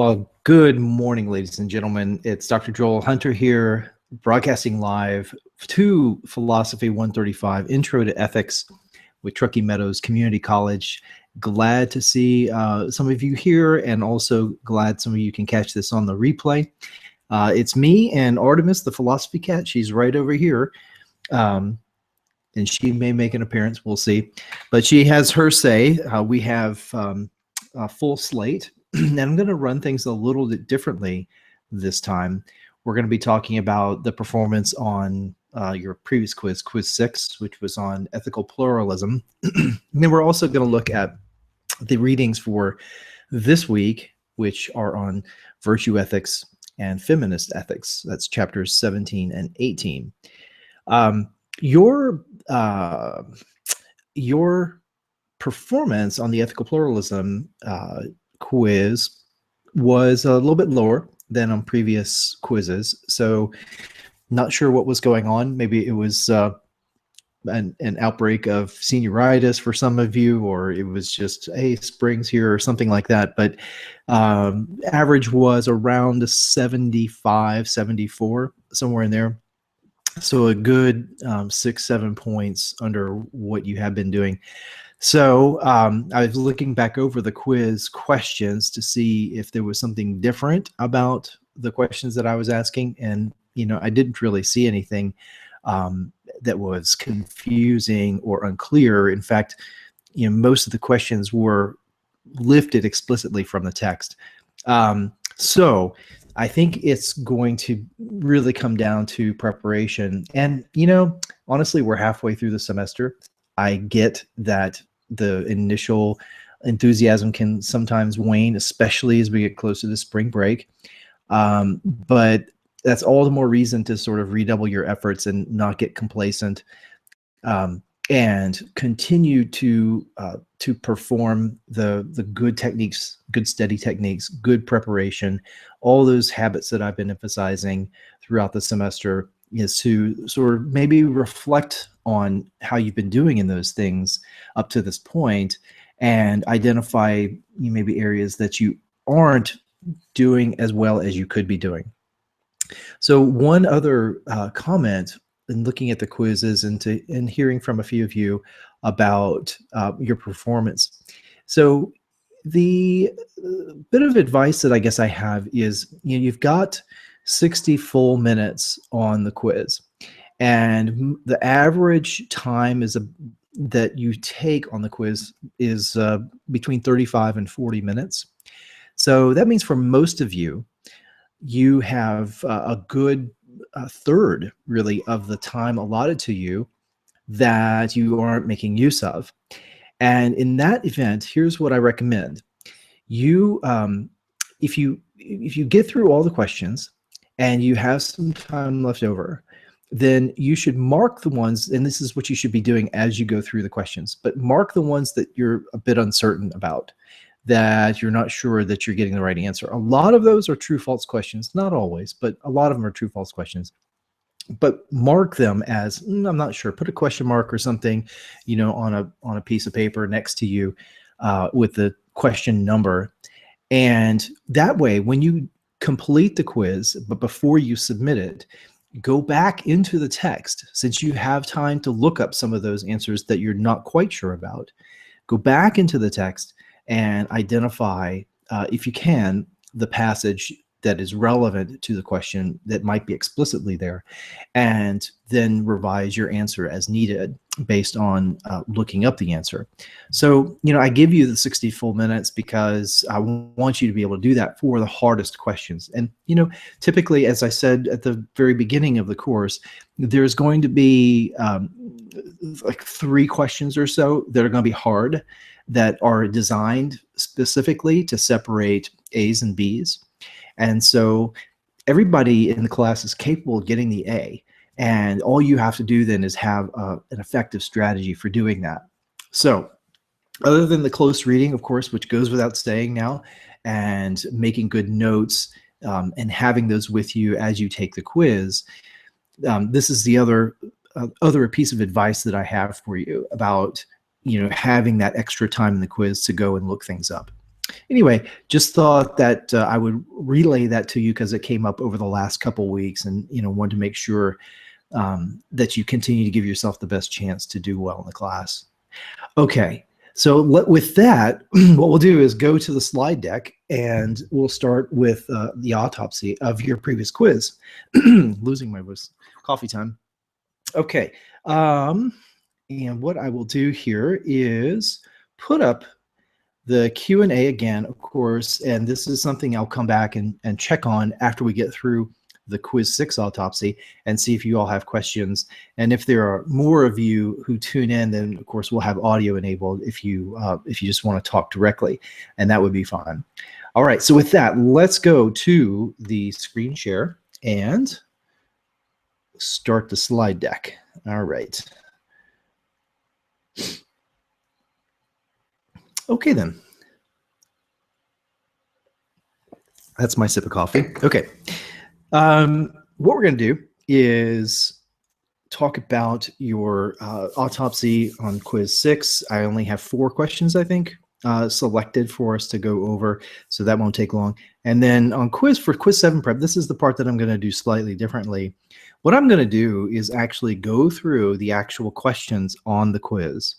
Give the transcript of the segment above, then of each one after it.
Well, good morning, ladies and gentlemen. It's Dr. Joel Hunter here, broadcasting live to Philosophy 135, Intro to Ethics with Truckee Meadows Community College. Glad to see some of you here, and also glad some of you can catch this on the replay. It's me and Artemis, the philosophy cat. She's right over here. And she may make an appearance. We'll see. But she has her say. We have a full slate. And I'm going to run things a little bit differently this time. We're going to be talking about the performance on your previous quiz, quiz 6, which was on ethical pluralism. And then we're also going to look at the readings for this week, which are on virtue ethics and feminist ethics. That's chapters 17 and 18. Your performance on the ethical pluralism quiz was a little bit lower than on previous quizzes, so not sure what was going on. Maybe it was an outbreak of senioritis for some of you, or it was just, hey, spring's here or something like that. But average was around 75, 74, somewhere in there. So a good 6-7 points under what you have been doing. So I was looking back over the quiz questions to see if there was something different about the questions that I was asking. And, I didn't really see anything that was confusing or unclear. In fact, most of the questions were lifted explicitly from the text. So I think it's going to really come down to preparation. And, honestly, we're halfway through the semester. I get that the initial enthusiasm can sometimes wane, especially as we get close to the spring break. But that's all the more reason to sort of redouble your efforts and not get complacent, and continue to perform the good techniques, good steady techniques, good preparation, all those habits that I've been emphasizing throughout the semester, is to sort of maybe reflect on how you've been doing in those things up to this point and identify maybe areas that you aren't doing as well as you could be doing. So one other comment in looking at the quizzes and hearing from a few of you about your performance. So the bit of advice that I guess I have is, you've got 60 full minutes on the quiz, and the average time that you take on the quiz is between 35 and 40 minutes. So that means for most of you, you have a good third, really, of the time allotted to you that you aren't making use of. And in that event, here's what I recommend. If you get through all the questions and you have some time left over, then you should mark the ones, and this is what you should be doing as you go through the questions, but mark the ones that you're a bit uncertain about, that you're not sure that you're getting the right answer. A lot of those are true-false questions, not always, but a lot of them are true-false questions. But mark them as, I'm not sure. Put a question mark or something, on a piece of paper next to you with the question number. And that way, when you complete the quiz, but before you submit it, go back into the text, since you have time to look up some of those answers that you're not quite sure about. Go back into the text and identify, if you can, the passage that is relevant to the question that might be explicitly there, and then revise your answer as needed based on looking up the answer. So, I give you the 60 full minutes because I want you to be able to do that for the hardest questions. And, typically, as I said at the very beginning of the course, there's going to be like 3 questions or so that are going to be hard, that are designed specifically to separate A's and B's. And so everybody in the class is capable of getting the A. And all you have to do then is have an effective strategy for doing that. So other than the close reading, of course, which goes without saying now, and making good notes and having those with you as you take the quiz, this is the other piece of advice that I have for you about having that extra time in the quiz to go and look things up. Anyway, just thought that I would relay that to you because it came up over the last couple weeks, and wanted to make sure that you continue to give yourself the best chance to do well in the class. Okay, so with that, what we'll do is go to the slide deck, and we'll start with the autopsy of your previous quiz. Losing my voice. Coffee time. Okay, and what I will do here is put up the Q&A again, of course, and this is something I'll come back and check on after we get through the quiz 6 autopsy and see if you all have questions. And if there are more of you who tune in, then of course we'll have audio enabled if you just want to talk directly, and that would be fine. All right, so with that, let's go to the screen share and start the slide deck. All right. Okay, then. That's my sip of coffee. Okay. What we're going to do is talk about your autopsy on quiz 6. I only have 4 questions, I think, selected for us to go over, so that won't take long. And then on quiz 7 prep, this is the part that I'm going to do slightly differently. What I'm going to do is actually go through the actual questions on the quiz.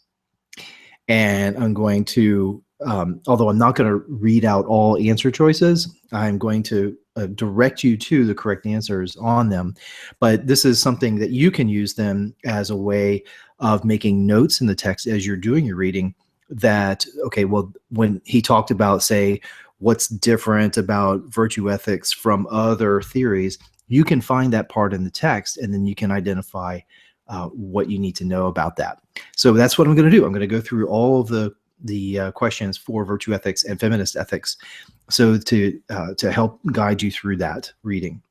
And I'm going to, although I'm not going to read out all answer choices, I'm going to direct you to the correct answers on them. But this is something that you can use them as a way of making notes in the text as you're doing your reading that, okay, well, when he talked about, say, what's different about virtue ethics from other theories, you can find that part in the text, and then you can identify what you need to know about that. So that's what I'm going to do. I'm going to go through all of the questions for virtue ethics and feminist ethics, so to help guide you through that reading,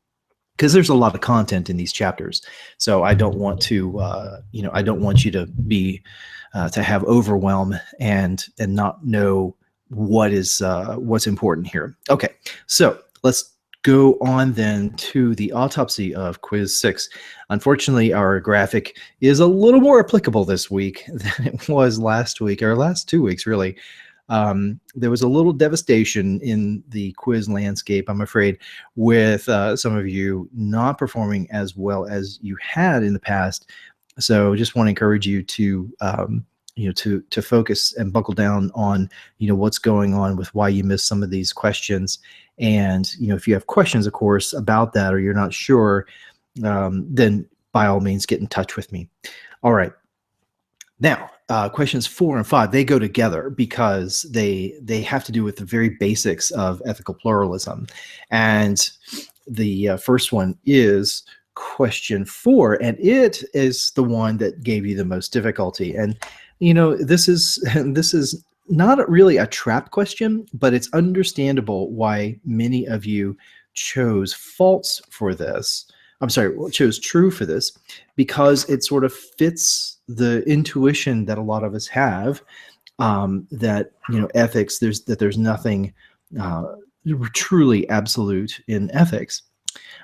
because there's a lot of content in these chapters. So I don't want to, I don't want you to be to have overwhelm and not know what is what's important here. Okay, so let's go on then to the autopsy of quiz 6. Unfortunately, our graphic is a little more applicable this week than it was last week, or last 2 weeks, really. There was a little devastation in the quiz landscape, I'm afraid, with some of you not performing as well as you had in the past. So just want to encourage you to to focus and buckle down on what's going on with why you missed some of these questions. And if you have questions, of course, about that, or you're not sure, then by all means get in touch with me. All right. Now, questions 4 and 5, they go together because they have to do with the very basics of ethical pluralism. And the first one is question 4, and it is the one that gave you the most difficulty. And this is not really a trap question, but it's understandable why many of you chose false for this. I'm sorry, chose true for this, because it sort of fits the intuition that a lot of us have, that ethics, there's nothing truly absolute in ethics,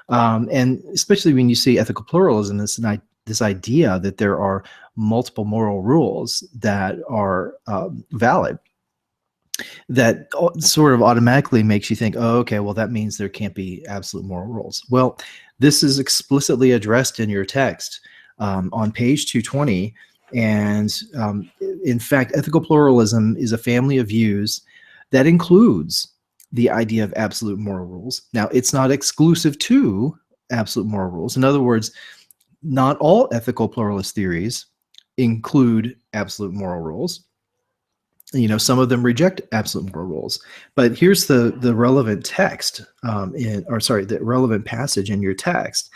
and especially when you see ethical pluralism, this idea that there are multiple moral rules that are valid, that sort of automatically makes you think, oh, okay, well, that means there can't be absolute moral rules. Well, this is explicitly addressed in your text on page 220. And in fact, ethical pluralism is a family of views that includes the idea of absolute moral rules. Now, it's not exclusive to absolute moral rules. In other words, not all ethical pluralist theories include absolute moral rules. Some of them reject absolute moral rules. But here's the relevant text, the relevant passage in your text.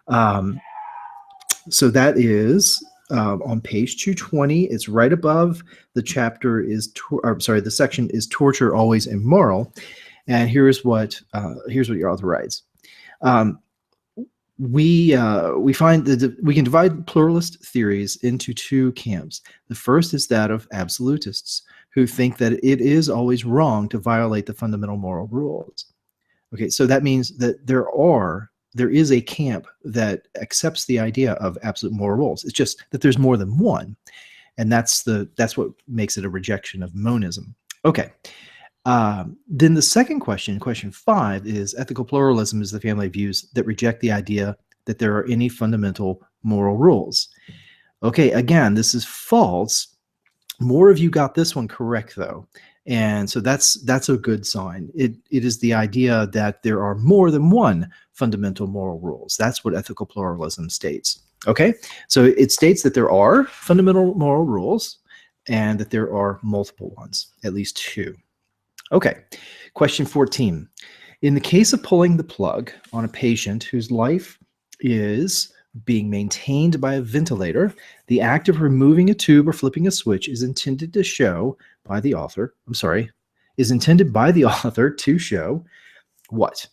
So that is on page 220. It's right above the chapter the section is torture always immoral. And here's what your author writes. We find that we can divide pluralist theories into 2 camps. The first is that of absolutists, who think that it is always wrong to violate the fundamental moral rules. Okay, so that means that there is a camp that accepts the idea of absolute moral rules. It's just that there's more than one, and that's what makes it a rejection of monism. Okay. Then the second question, question 5, is ethical pluralism is the family of views that reject the idea that there are any fundamental moral rules. Okay, again, this is false. More of you got this one correct, though. And so that's a good sign. It is the idea that there are more than one fundamental moral rules. That's what ethical pluralism states. Okay, so it states that there are fundamental moral rules and that there are multiple ones, at least 2. Okay, question 14. In the case of pulling the plug on a patient whose life is being maintained by a ventilator, the act of removing a tube or flipping a switch is intended to show by the author, is intended by the author to show what?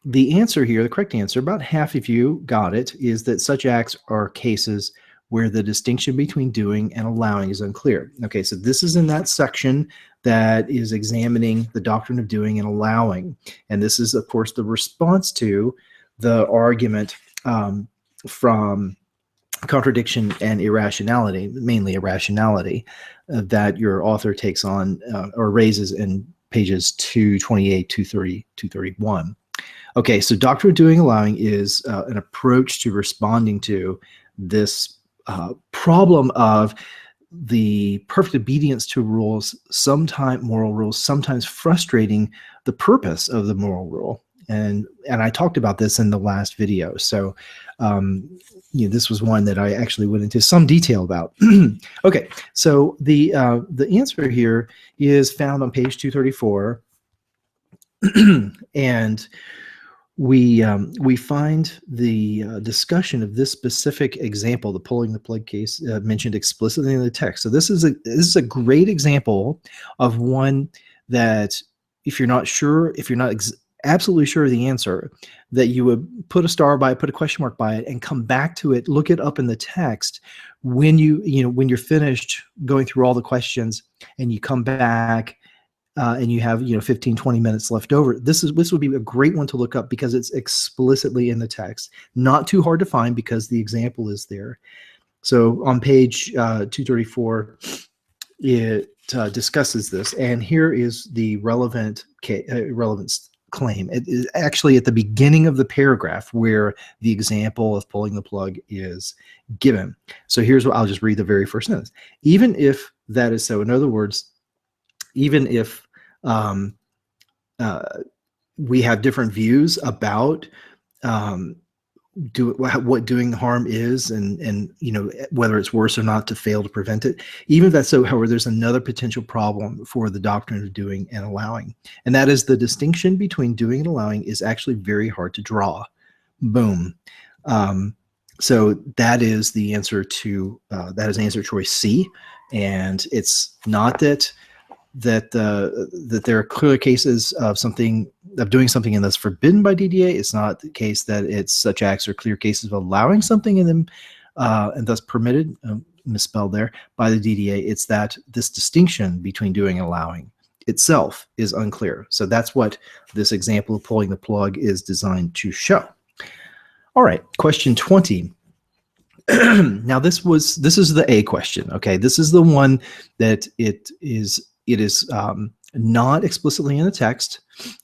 The answer here, the correct answer, about half of you got it, is that such acts are cases where the distinction between doing and allowing is unclear. Okay, so this is in that section that is examining the doctrine of doing and allowing. And this is, of course, the response to the argument from contradiction and irrationality, mainly irrationality, that your author takes on or raises in pages 228, 230, 231. Okay, so doctrine of doing allowing is an approach to responding to this problem of the perfect obedience to rules, sometimes moral rules, sometimes frustrating the purpose of the moral rule. And I talked about this in the last video. So this was one that I actually went into some detail about. Okay, so the answer here is found on page 234, and we find the discussion of this specific example, the pulling the plug case, mentioned explicitly in the text. So this is a great example of one that if you're not sure, if you're not absolutely sure of the answer, that you would put a star by it, put a question mark by it, and come back to it, look it up in the text when when you're finished going through all the questions, and you come back and you have 15, 20 minutes left over. This would be a great one to look up because it's explicitly in the text. Not too hard to find because the example is there. So on page 234, it discusses this, and here is the relevance claim. It is actually at the beginning of the paragraph where the example of pulling the plug is given. So here's what I'll just read the very first sentence. Even if that is so, in other words, even if we have different views about what doing harm is, and whether it's worse or not to fail to prevent it. Even if that's so, however, there's another potential problem for the doctrine of doing and allowing, and that is the distinction between doing and allowing is actually very hard to draw. Boom. So that is the answer to that is answer choice C, and it's not that there are clear cases of doing something and that's forbidden by DDA. It's not the case that it's such acts are clear cases of allowing something in them and thus permitted, misspelled there, by the DDA. It's that this distinction between doing and allowing itself is unclear. So that's what this example of pulling the plug is designed to show. All right, question 20. Now this is the A question. Okay, this is the one that it is not explicitly in the text,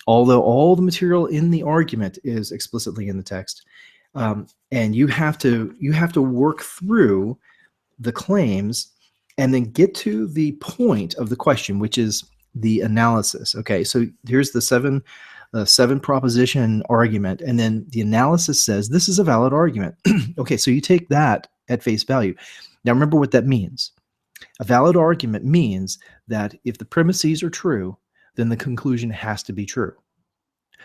although all the material in the argument is explicitly in the text, and you have to work through the claims and then get to the point of the question, which is the analysis. Okay, so here's the seven proposition argument, and then the analysis says this is a valid argument. Okay, so you take that at face value. Now remember what that means. A valid argument means that if the premises are true, then the conclusion has to be true.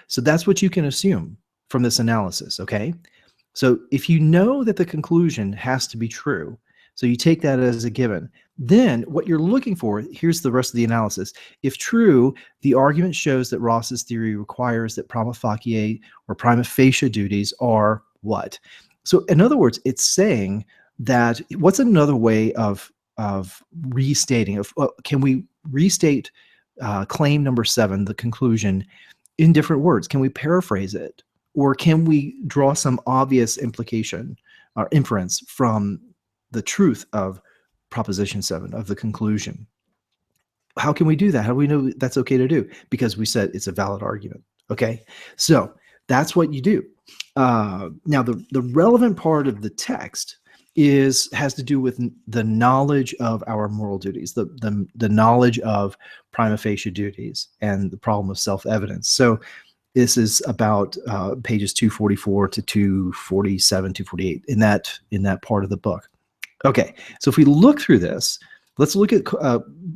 So that's what you can assume from this analysis, okay? So if you know that the conclusion has to be true, so you take that as a given, then what you're looking for, here's the rest of the analysis. If true, the argument shows that Ross's theory requires that prima facie or prima facie duties are what? So in other words, it's saying that, what's another way of restating, can we restate claim number 7, the conclusion, in different words? Can we paraphrase it, or can we draw some obvious implication or inference from the truth of proposition 7, of the conclusion? How can we do that? How do we know that's okay to do? Because we said it's a valid argument. Okay, so that's what you do. Now, the relevant part of the text has to do with the knowledge of our moral duties, the knowledge of prima facie duties, and the problem of self-evidence. So this is about pages 244 to 247, 248 in that part of the book. Okay, so if we look through this, let's look at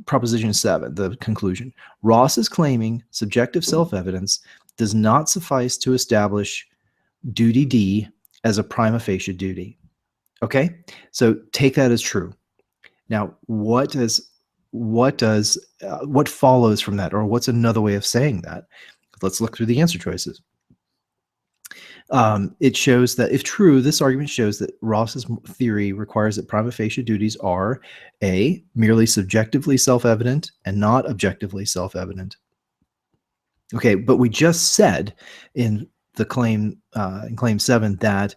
Proposition 7, the conclusion. Ross is claiming subjective self-evidence does not suffice to establish duty D as a prima facie duty. Okay, so take that as true. Now, what follows from that, or what's another way of saying that? Let's look through the answer choices. It shows that, if true, this argument shows that Ross's theory requires that prima facie duties are A, merely subjectively self-evident and not objectively self-evident. Okay, but we just said in claim 7 that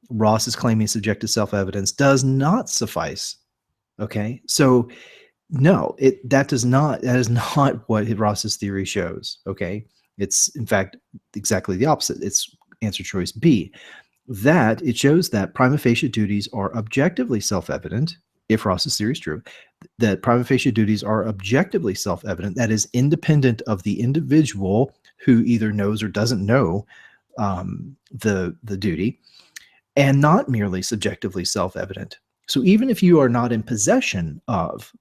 Ross is claiming subjective self-evidence does not suffice. Okay, so no, that is not what Ross's theory shows. Okay, it's in fact exactly the opposite. It's answer choice B, that it shows that prima facie duties are objectively self-evident, if Ross's theory is true, that prima facie duties are objectively self-evident, that is independent of the individual who either knows or doesn't know the duty, and not merely subjectively self-evident. So even if you are not in possession of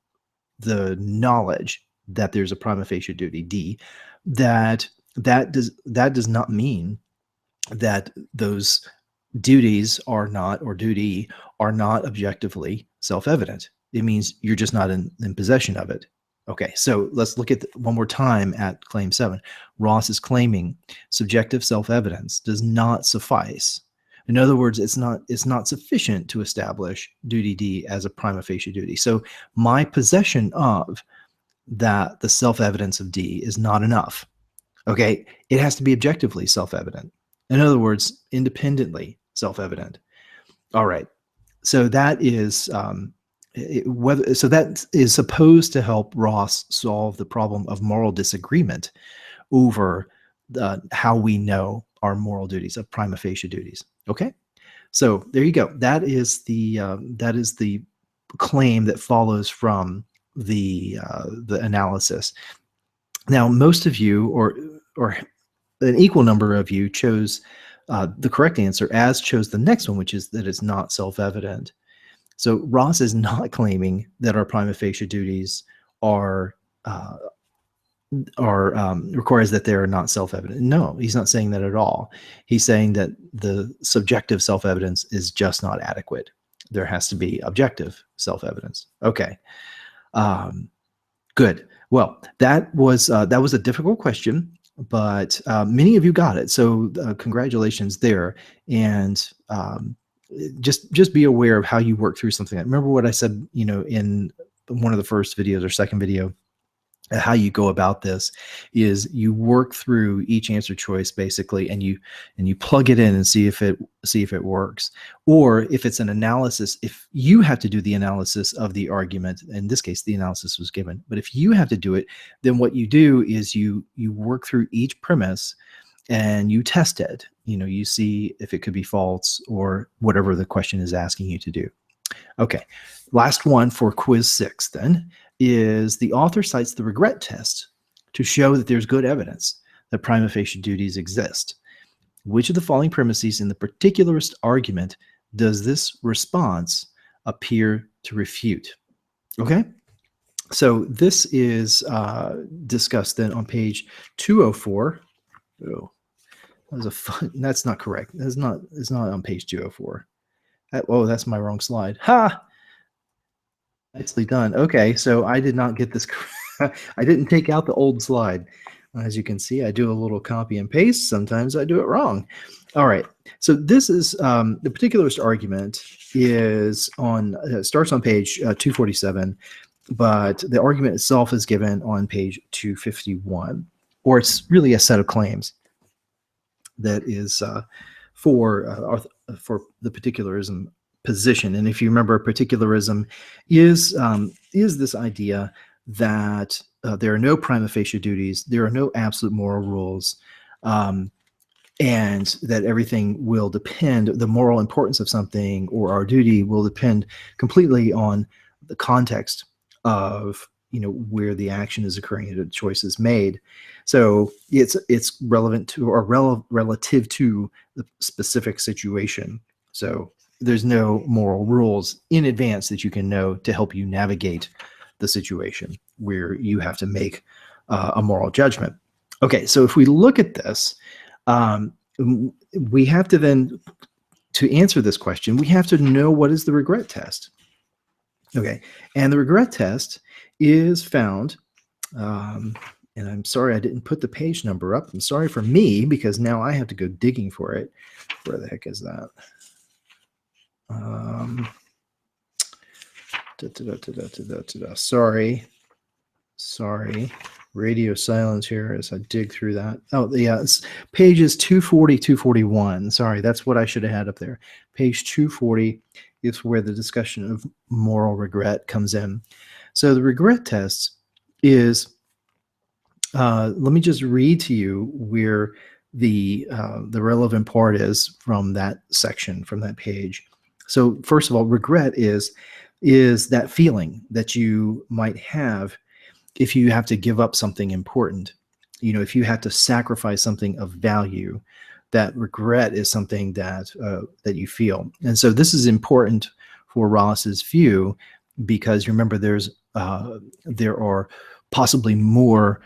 the knowledge that there's a prima facie duty D, that does not mean that those duties are not, or duty are not, objectively self-evident. It means you're just not in possession of it. Okay, so let's look at one more time at claim 7. Ross is claiming subjective self-evidence does not suffice. In other words, it's not sufficient to establish duty D as a prima facie duty. So my possession of the self-evidence of D is not enough. Okay, it has to be objectively self-evident. In other words, independently self-evident. All right, so that is that is supposed to help Ross solve the problem of moral disagreement over how we know our moral duties, of prima facie duties. Okay, so there you go. That is the claim that follows from the analysis. Now, most of you, or an equal number of you, chose the correct answer, as chose the next one, which is that it's not self-evident. So Ross is not claiming that our prima facie duties requires that they are not self-evident. No, he's not saying that at all. He's saying that the subjective self-evidence is just not adequate. There has to be objective self-evidence. Okay, good. Well, that was a difficult question, but many of you got it. So congratulations there. And just be aware of how you work through something. Remember what I said, in one of the first videos or second video, how you go about this is you work through each answer choice basically, and you plug it in and see if it works. Or if it's an analysis, if you have to do the analysis of the argument, in this case the analysis was given, but if you have to do it, then what you do is you work through each premise and you test it. You see if it could be false or whatever the question is asking you to do. Okay, last one for quiz 6 then is the author cites the regret test to show that there's good evidence that prima facie duties exist. Which of the following premises in the particularist argument does this response appear to refute? Okay, so this is discussed then on page 204. Oh, that's not correct. It's not on page 204. Oh, that's my wrong slide. Ha! Nicely done. Okay, so I did not get this. I didn't take out the old slide. As you can see, I do a little copy and paste. Sometimes I do it wrong. All right, so this is the particularist argument is on starts on page 247, but the argument itself is given on page 251, or it's really a set of claims that is for the particularism position. And if you remember, particularism is this idea that there are no prima facie duties, there are no absolute moral rules, and that everything will depend, the moral importance of something or our duty will depend completely on the context of where the action is occurring and the choice is made. So it's relevant to or relative to the specific situation. So there's no moral rules in advance that you can know to help you navigate the situation where you have to make a moral judgment. Okay, so if we look at this, we have to then, to answer this question, we have to know what is the regret test. Okay, and the regret test is found, and I'm sorry I didn't put the page number up. I'm sorry for me, because now I have to go digging for it. Where the heck is that? Sorry. Radio silence here as I dig through that. Oh, yeah, it's pages 240, 241. Sorry, that's what I should have had up there. Page 240 is where the discussion of moral regret comes in. So the regret test is, let me just read to you where the relevant part is from that section, from that page. So first of all, regret is that feeling that you might have if you have to give up something important. If you have to sacrifice something of value, that regret is something that that you feel. And so this is important for Ross's view, because remember, there are possibly more,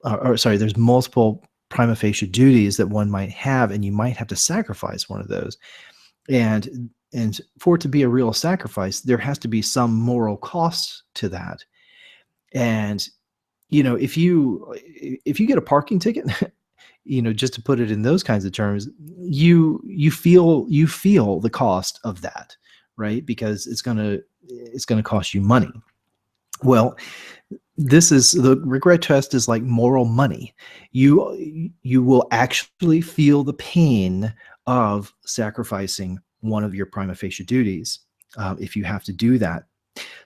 there's multiple prima facie duties that one might have, and you might have to sacrifice one of those. And for it to be a real sacrifice, there has to be some moral cost to that. And if you get a parking ticket, just to put it in those kinds of terms, you feel the cost of that, right? Because it's gonna cost you money. Well, this is, the regret test is like moral money. You will actually feel the pain of sacrificing one of your prima facie duties if you have to do that.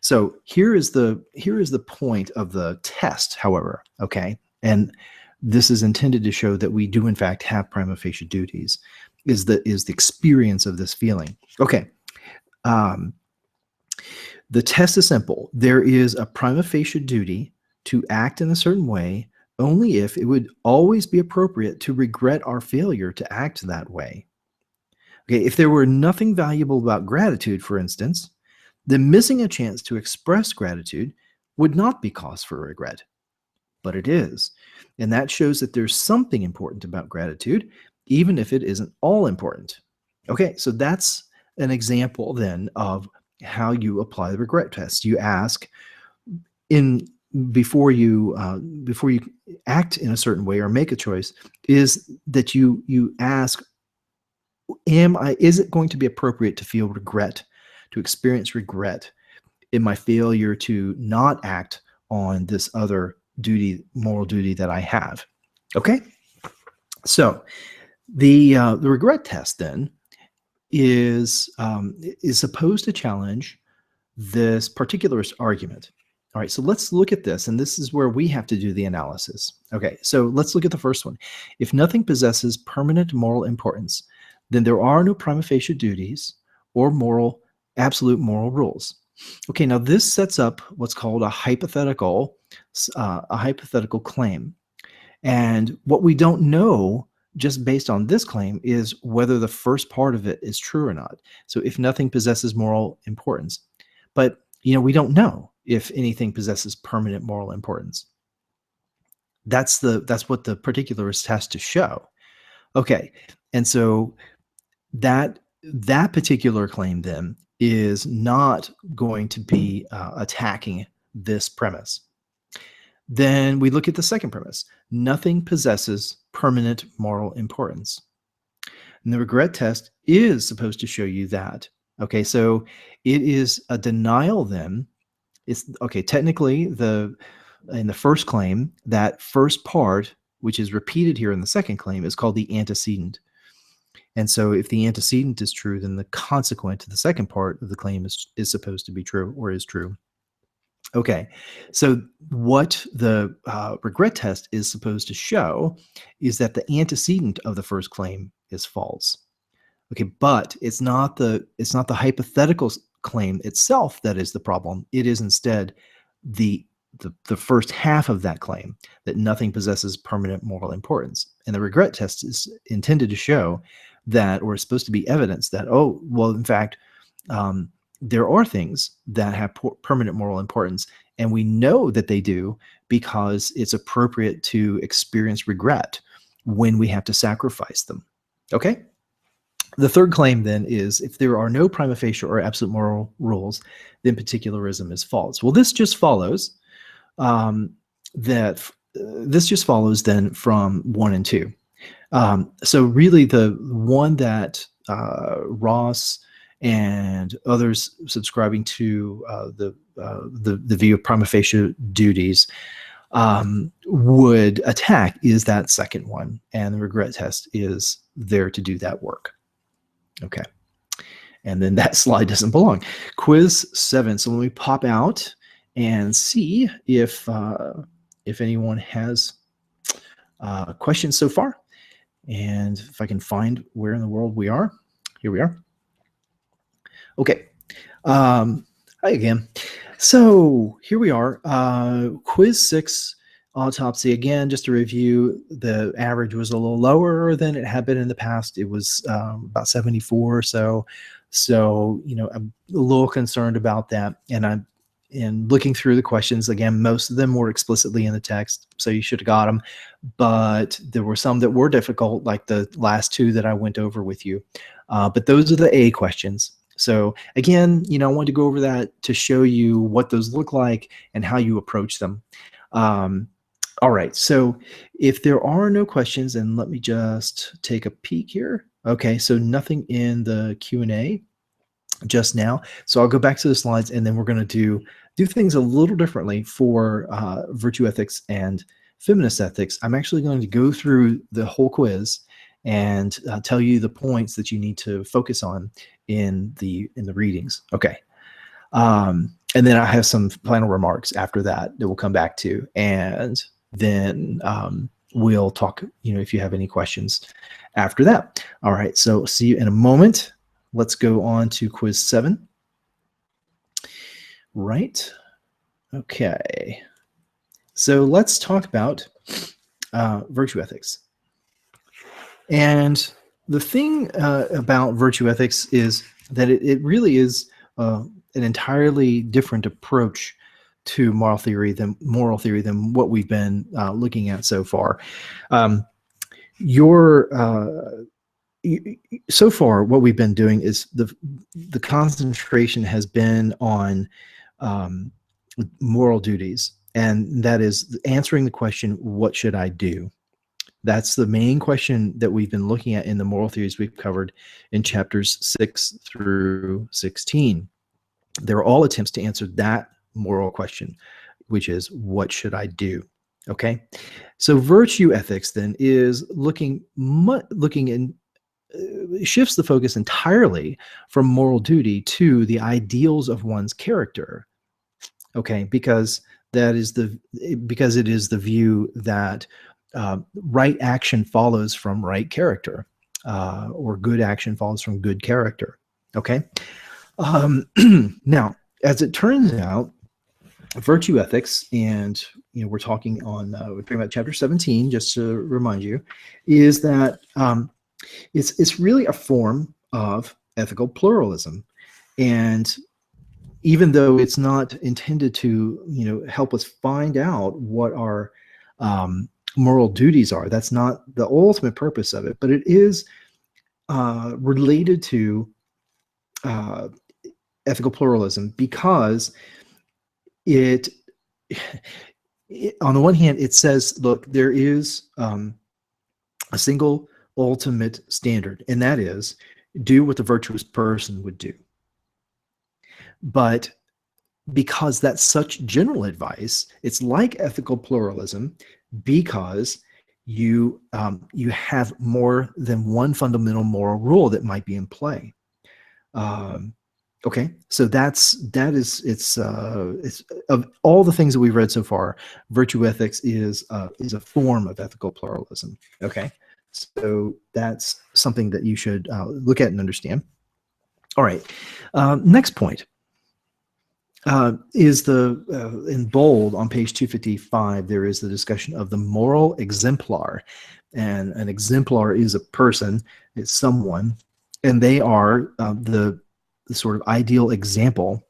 So here is the point of the test, however, okay? And this is intended to show that we do in fact have prima facie duties, is the experience of this feeling. Okay. The test is simple. There is a prima facie duty to act in a certain way only if it would always be appropriate to regret our failure to act that way. Okay, if there were nothing valuable about gratitude, for instance, then missing a chance to express gratitude would not be cause for regret, but it is. And that shows that there's something important about gratitude, even if it isn't all important. Okay, so that's an example then of how you apply the regret test. You ask, before you act in a certain way or make a choice, is that you ask, is it going to be appropriate to feel regret, to experience regret in my failure to not act on this other duty, moral duty that I have? Okay, so the regret test then is supposed to challenge this particularist argument. All right, so let's look at this, and this is where we have to do the analysis. Okay, so let's look at the first one. If nothing possesses permanent moral importance, then there are no prima facie duties or absolute moral rules. Okay, now this sets up what's called a hypothetical claim. And what we don't know just based on this claim is whether the first part of it is true or not. So if nothing possesses moral importance, but we don't know if anything possesses permanent moral importance. That's what the particularist has to show. Okay, and so that particular claim then is not going to be attacking this premise. Then we look at the second premise. Nothing possesses permanent moral importance. And the regret test is supposed to show you that. Okay, so it is a denial then. It's okay, technically in the first claim, that first part, which is repeated here in the second claim, is called the antecedent. And so if the antecedent is true, then the consequent to the second part of the claim is supposed to be true, or is true. Okay, so what the regret test is supposed to show is that the antecedent of the first claim is false. Okay, but it's not the hypothetical claim itself that is the problem. It is instead the the first half of that claim, that nothing possesses permanent moral importance. And the regret test is intended to show that, or is supposed to be evidence that, oh, well, in fact, um, there are things that have permanent moral importance, and we know that they do because it's appropriate to experience regret when we have to sacrifice them. Okay? The third claim then is, if there are no prima facie or absolute moral rules, then particularism is false. Well, this just follows that this just follows then from 1 and 2. So really, the one that Ross and others subscribing to the view of prima facie duties would attack is that second one, and the regret test is there to do that work. Okay, and then that slide doesn't belong. Quiz 7. So let me pop out and see if anyone has questions so far, and if I can find where in the world we are. Here we are. Okay. Hi again. So here we are. Quiz 6, autopsy. Again, just to review, the average was a little lower than it had been in the past. It was about 74 or so. So, I'm a little concerned about that. And in looking through the questions, again, most of them were explicitly in the text, so you should have got them. But there were some that were difficult, like the last two that I went over with you. But those are the A questions. So again, I wanted to go over that to show you what those look like and how you approach them. All right, so if there are no questions, and let me just take a peek here. Okay, so nothing in the Q&A just now. So I'll go back to the slides, and then we're going to do things a little differently for virtue ethics and feminist ethics. I'm actually going to go through the whole quiz and tell you the points that you need to focus on in the readings. Okay. And then I have some final remarks after that we'll come back to, and then we'll talk, if you have any questions after that. All right, so see you in a moment. Let's go on to quiz 7. Right. Okay. So let's talk about virtue ethics. And the thing about virtue ethics is that it really is an entirely different approach to moral theory than what we've been looking at so far. So far, what we've been doing is the concentration has been on moral duties, and that is answering the question, what should I do? That's the main question that we've been looking at in the moral theories we've covered in chapters 6 through 16. They're all attempts to answer that moral question, which is, what should I do? Okay, so virtue ethics then is looking in shifts the focus entirely from moral duty to the ideals of one's character. Okay, because it is the view that right action follows from right character, or good action follows from good character. Okay. Now, as it turns out, virtue ethics, and we're talking about chapter 17, just to remind you, is that it's really a form of ethical pluralism. And even though it's not intended to help us find out what our moral duties are, that's not the ultimate purpose of it, but it is related to ethical pluralism, because it on the one hand, it says, look, there is a single ultimate standard, and that is, do what the virtuous person would do. But because that's such general advice, it's like ethical pluralism, because you have more than one fundamental moral rule that might be in play. Okay, so that is it's of all the things that we've read so far, virtue ethics is a form of ethical pluralism. Okay, so that's something that you should look at and understand. All right, next point is the in bold on page 255. There is the discussion of the moral exemplar, and an exemplar is a person, it's someone, and they are the sort of ideal example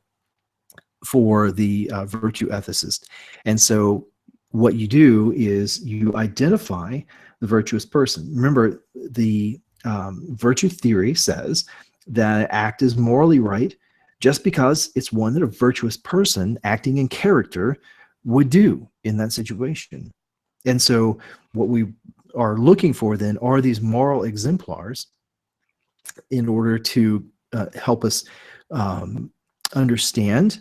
for the virtue ethicist. And so what you do is you identify the virtuous person. Remember, the virtue theory says that an act is morally right just because it's one that a virtuous person acting in character would do in that situation. And so what we are looking for then are these moral exemplars in order to help us understand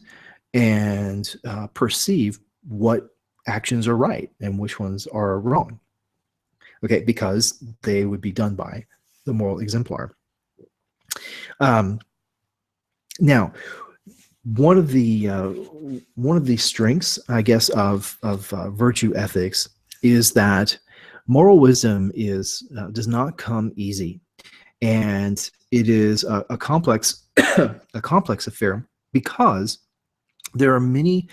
and perceive what actions are right and which ones are wrong. Okay, because they would be done by the moral exemplar. Now, one of the strengths, I guess, of virtue ethics is that moral wisdom does not come easy, and it is a complex a complex affair because there are many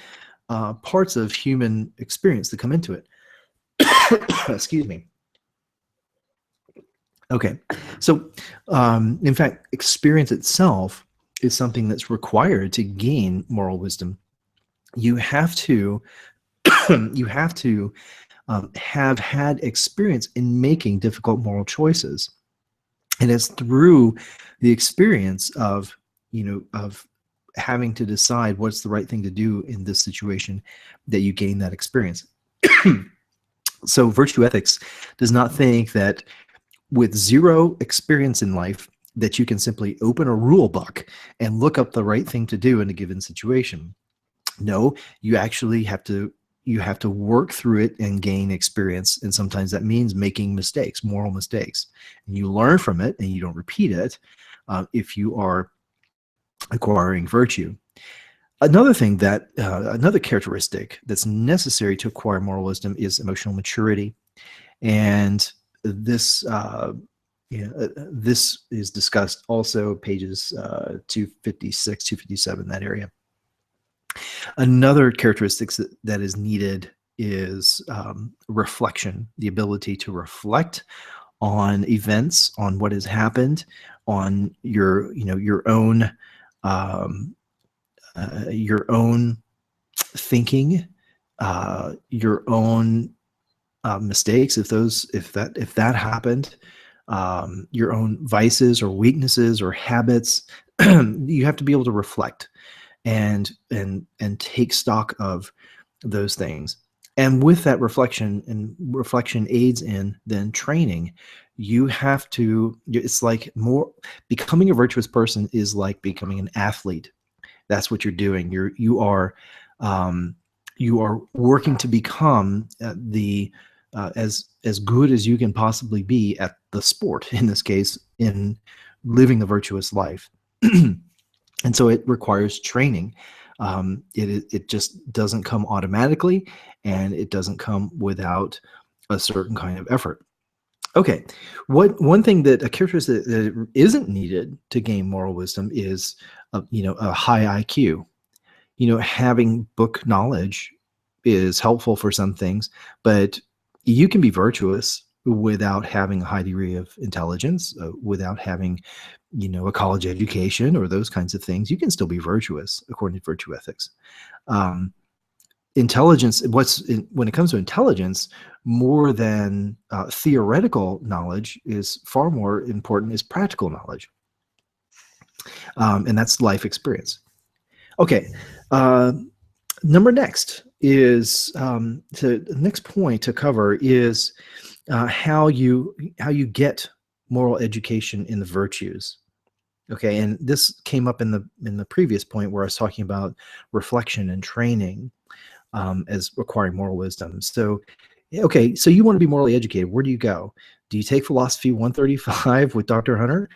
parts of human experience that come into it. Excuse me. Okay, so in fact, experience itself is something that's required to gain moral wisdom. You have to you have to have had experience in making difficult moral choices, and it's through the experience of of having to decide what's the right thing to do in this situation that you gain that experience. So virtue ethics does not think that with zero experience in life that you can simply open a rule book and look up the right thing to do in a given situation. No, you actually have to work through it and gain experience, and sometimes that means making mistakes, moral mistakes, and you learn from it and you don't repeat it if you are acquiring virtue. Another thing that another characteristic that's necessary to acquire moral wisdom is emotional maturity, and this this is discussed also pages 256, 257, that area. Another characteristic that is needed is reflection, the ability to reflect on events, on what has happened, on your your own thinking, your own mistakes, if that happened, your own vices or weaknesses or habits. You have to be able to reflect and take stock of those things. And with that reflection, and reflection aids in then training, you have to, it's like more, becoming a virtuous person is like becoming an athlete. That's what you're doing. You are working to become as good as you can possibly be at the sport, in this case, in living the virtuous life. And so it requires training. It just doesn't come automatically, and it doesn't come without a certain kind of effort. Okay, one thing that a characteristic that isn't needed to gain moral wisdom is a high IQ. Having book knowledge is helpful for some things, but you can be virtuous without having a high degree of intelligence, without having a college education or those kinds of things. You can still be virtuous according to virtue ethics. Intelligence, when it comes to intelligence, more than theoretical knowledge, is far more important is practical knowledge, and that's life experience. Okay, next point to cover is how you get moral education in the virtues. Okay, and this came up in the previous point where I was talking about reflection and training as requiring moral wisdom. So, okay, so you want to be morally educated. Where do you go? Do you take Philosophy 135 with Dr. Hunter?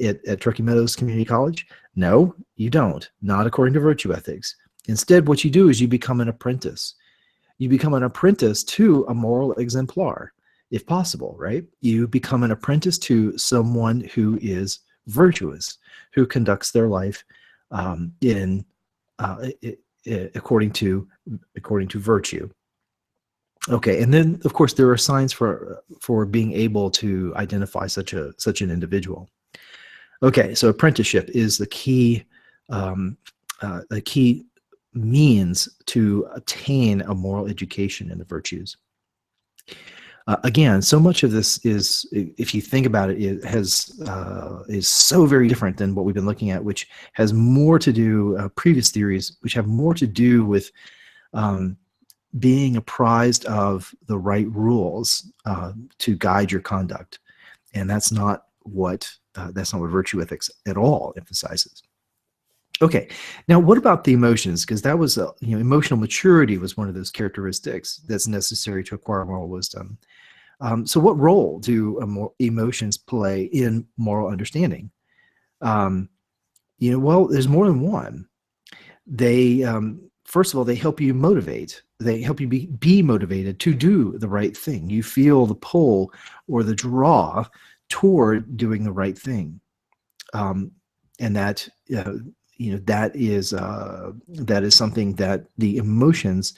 at Truckee Meadows Community College? No, you don't. Not according to virtue ethics. Instead, what you do is you become an apprentice. You become an apprentice to a moral exemplar, if possible, right? You become an apprentice to someone who is virtuous, who conducts their life in according to virtue. Okay, and then of course there are signs for being able to identify such an individual. Okay, so apprenticeship is the key means to attain a moral education in the virtues. Again, so much of this is, if you think about it, is so very different than what we've been looking at, which has more to do, previous theories, which have more to do with being apprised of the right rules to guide your conduct, and that's not what virtue ethics at all emphasizes. Okay, now what about the emotions? Because that was, emotional maturity was one of those characteristics that's necessary to acquire moral wisdom. So what role do emotions play in moral understanding? Well, there's more than one. They, first of all, they help you motivate. They help you be motivated to do the right thing. You feel the pull or the draw toward doing the right thing. And that, that is something that the emotions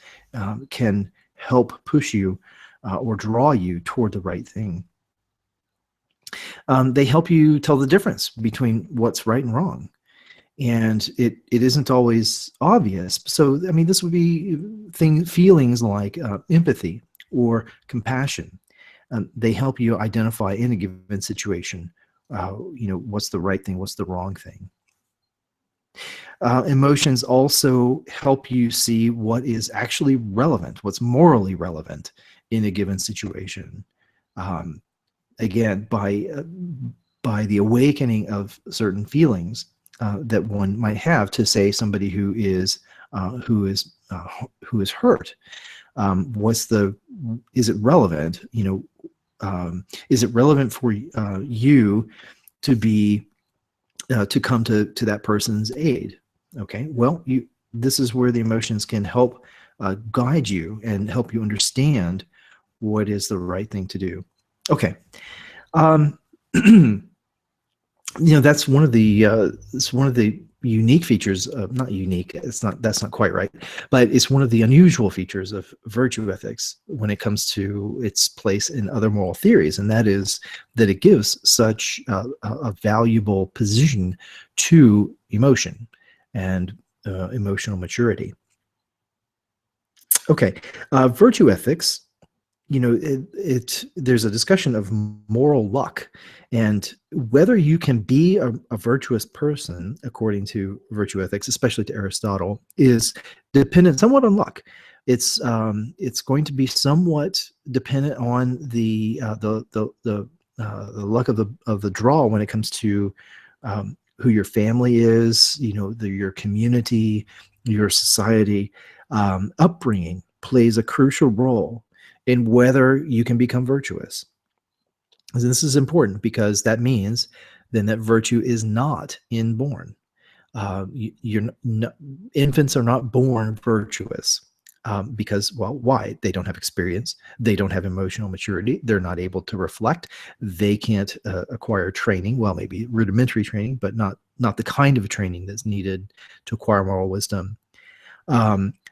can help push you or draw you toward the right thing. They help you tell the difference between what's right and wrong, and it isn't always obvious. So I mean, this would be feelings like empathy or compassion. They help you identify in a given situation, what's the right thing, what's the wrong thing. Emotions also help you see what is actually relevant, what's morally relevant in a given situation. Again, by the awakening of certain feelings that one might have to, say, somebody who is hurt. Is it relevant? Is it relevant for you to be to come to that person's aid? Okay, well, this is where the emotions can help guide you and help you understand what is the right thing to do. Okay, that's one of the unique features of, not unique, that's not quite right, but it's one of the unusual features of virtue ethics when it comes to its place in other moral theories, and that is that it gives such a valuable position to emotion and emotional maturity. Okay, virtue ethics, there's a discussion of moral luck, and whether you can be a virtuous person, according to virtue ethics, especially to Aristotle, is dependent somewhat on luck. It's going to be somewhat dependent on the luck of the draw when it comes to who your family is, your community, your society. Upbringing plays a crucial role in whether you can become virtuous. And this is important because that means then that virtue is not inborn. Infants are not born virtuous because, well, why? They don't have experience. They don't have emotional maturity. They're not able to reflect. They can't acquire training. Well, maybe rudimentary training, but not the kind of training that's needed to acquire moral wisdom.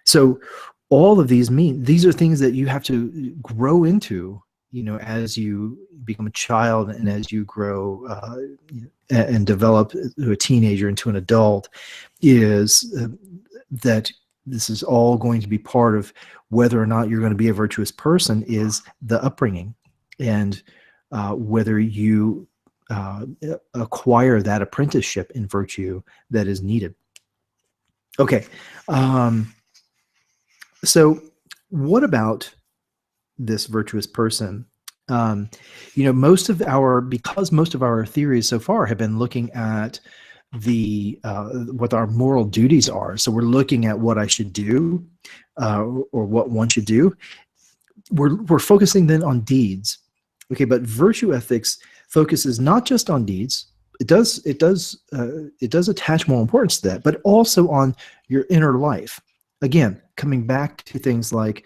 So all of these are things that you have to grow into, as you become a child and as you grow and develop to a teenager into an adult, is that this is all going to be part of whether or not you're going to be a virtuous person, is the upbringing, and whether you acquire that apprenticeship in virtue that is needed. Okay. So what about this virtuous person? Most of our theories so far have been looking at what our moral duties are. So we're looking at what I should do, or what one should do. We're focusing then on deeds. Okay, but virtue ethics focuses not just on deeds, it does attach more importance to that, but also on your inner life. Again, coming back to things like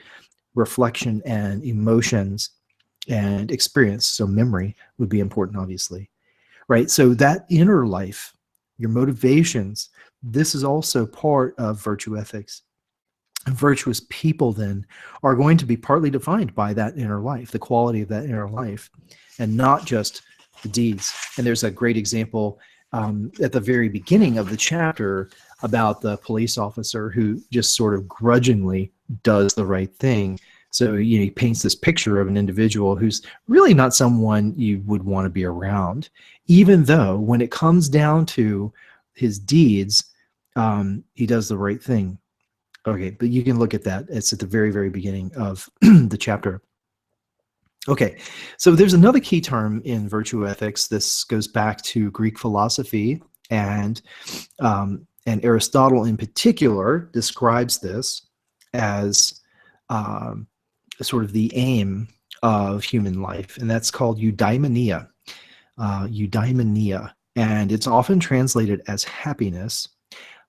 reflection and emotions and experience. So memory would be important, obviously, right? So that inner life, your motivations, this is also part of virtue ethics. And virtuous people then are going to be partly defined by that inner life, the quality of that inner life, and not just the deeds. And there's a great example at the very beginning of the chapter about the police officer who just sort of grudgingly does the right thing. So he paints this picture of an individual who's really not someone you would want to be around, even though when it comes down to his deeds, he does the right thing. Okay, but you can look at that. It's at the very, very beginning of the chapter. Okay, so there's another key term in virtue ethics. This goes back to Greek philosophy, and Aristotle in particular describes this as sort of the aim of human life, and that's called eudaimonia. Eudaimonia, and it's often translated as happiness.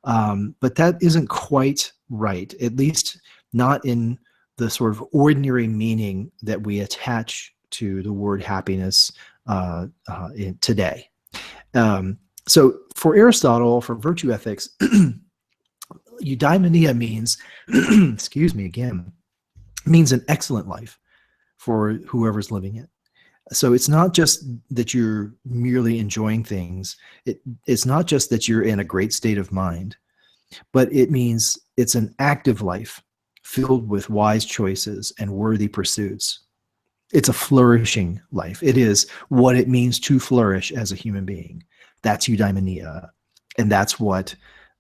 But that isn't quite right, at least not in the sort of ordinary meaning that we attach to the word happiness today. So for Aristotle, for virtue ethics, eudaimonia means, excuse me again, means an excellent life for whoever's living it. So it's not just that you're merely enjoying things. It's not just that you're in a great state of mind, but it means it's an active life filled with wise choices and worthy pursuits. It's a flourishing life. It is what it means to flourish as a human being. That's eudaimonia. And that's what